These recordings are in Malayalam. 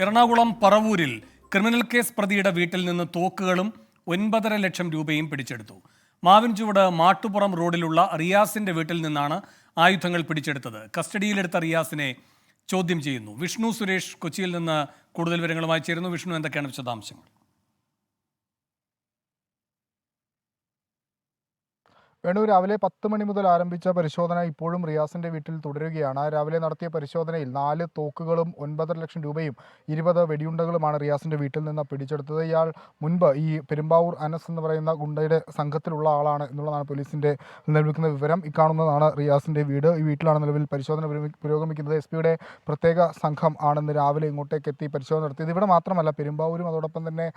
എറണാകുളം പറവൂരിൽ ക്രിമിനൽ കേസ് പ്രതിയുടെ വീട്ടിൽ നിന്ന് തോക്കുകളും 9.5 ലക്ഷം രൂപയും പിടിച്ചെടുത്തു. മാവിൻചുവട് മാട്ടുപുറം റോഡിലുള്ള റിയാസിന്റെ വീട്ടിൽ നിന്നാണ് ആയുധങ്ങൾ പിടിച്ചെടുത്തത്. കസ്റ്റഡിയിലെടുത്ത റിയാസിനെ ചോദ്യം ചെയ്യുന്നു. വിഷ്ണു സുരേഷ് കൊച്ചിയിൽ നിന്ന് കൂടുതൽ വിവരങ്ങളുമായി ചേരുന്നു. വിഷ്ണു, എന്തൊക്കെയാണ് വിശദാംശങ്ങൾ? വേണു, രാവിലെ 10 മണി മുതൽ ആരംഭിച്ച പരിശോധന ഇപ്പോഴും റിയാസിന്റെ വീട്ടിൽ തുടരുകയാണ്. രാവിലെ നടത്തിയ പരിശോധനയിൽ 4 തോക്കുകളും 9.5 ലക്ഷം രൂപയും 20 വെടിയുണ്ടകളുമാണ് റിയാസിന്റെ വീട്ടിൽ നിന്ന് പിടിച്ചെടുത്തത്. ഇയാൾ മുൻപ് ഈ പെരുമ്പാവൂർ അനസ് എന്ന് പറയുന്ന ഗുണ്ടയുടെ സംഘത്തിലുള്ള ആളാണ് എന്നുള്ളതാണ് പോലീസിന്റെ ലഭിക്കുന്ന വിവരം. ഇക്കാണുന്നതാണ് റിയാസിന്റെ വീട്. ഈ വീട്ടിലാണ് നിലവിൽ പരിശോധന പുരോഗമിക്കുന്നത്. SP യുടെ പ്രത്യേക സംഘം ആണെന്ന് രാവിലെ ഇങ്ങോട്ടേക്ക് എത്തി പരിശോധന നടത്തിയത്. ഇവിടെ മാത്രമല്ല, പെരുമ്പാവൂരും അതോടൊപ്പം തന്നെ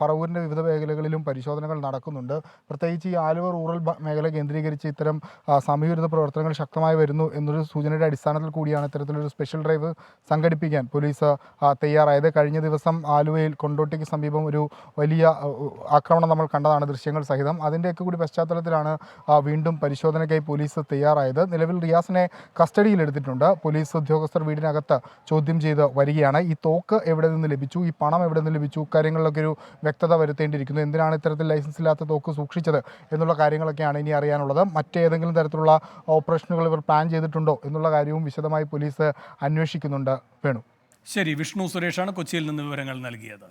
പറവൂരിന്റെ വിവിധ മേഖലകളിലും പരിശോധനകൾ നടക്കുന്നുണ്ട്. പ്രത്യേകിച്ച് ഈ ആലുവ റൂറൽ മേഖല കേന്ദ്രീകരിച്ച് ഇത്തരം സമയവിരുദ്ധ പ്രവർത്തനങ്ങൾ ശക്തമായി വരുന്നു എന്നൊരു സൂചനയുടെ അടിസ്ഥാനത്തിൽ കൂടിയാണ് ഇത്തരത്തിലൊരു സ്പെഷ്യൽ ഡ്രൈവ് സംഘടിപ്പിക്കാൻ പോലീസ് തയ്യാറായത്. കഴിഞ്ഞ ദിവസം ആലുവയിൽ കൊണ്ടോട്ടിക്ക് സമീപം ഒരു വലിയ ആക്രമണം നമ്മൾ കണ്ടതാണ്, ദൃശ്യങ്ങൾ സഹിതം. അതിൻ്റെയൊക്കെ കൂടി പശ്ചാത്തലത്തിലാണ് വീണ്ടും പരിശോധനയ്ക്കായി പോലീസ് തയ്യാറായത്. നിലവിൽ റിയാസിനെ കസ്റ്റഡിയിലെടുത്തിട്ടുണ്ട്. പോലീസ് ഉദ്യോഗസ്ഥർ വീടിനകത്ത് ചോദ്യം ചെയ്ത് വരികയാണ്. ഈ തോക്ക് എവിടെ നിന്ന് ലഭിച്ചു, ഈ പണം എവിടെ നിന്ന് ലഭിച്ചു, കാര്യങ്ങളിലൊക്കെ ഒരു വ്യക്തത വരുത്തേണ്ടിയിരിക്കുന്നു. എന്തിനാണ് ഇത്തരത്തിൽ ലൈസൻസ് ഇല്ലാത്ത തോക്ക് സൂക്ഷിച്ചത് എന്നുള്ള കാര്യങ്ങളൊക്കെയാണ് ഇനി അറിയാനുള്ളത്. മറ്റേതെങ്കിലും തരത്തിലുള്ള ഓപ്പറേഷനുകൾ ഇവർ പ്ലാൻ ചെയ്തിട്ടുണ്ടോ എന്നുള്ള കാര്യവും വിശദമായി പോലീസ് അന്വേഷിക്കുന്നുണ്ട്. വേണു. ശരി, വിഷ്ണു സുരേഷാണ് കൊച്ചിയിൽ നിന്ന് വിവരങ്ങൾ നൽകിയത്.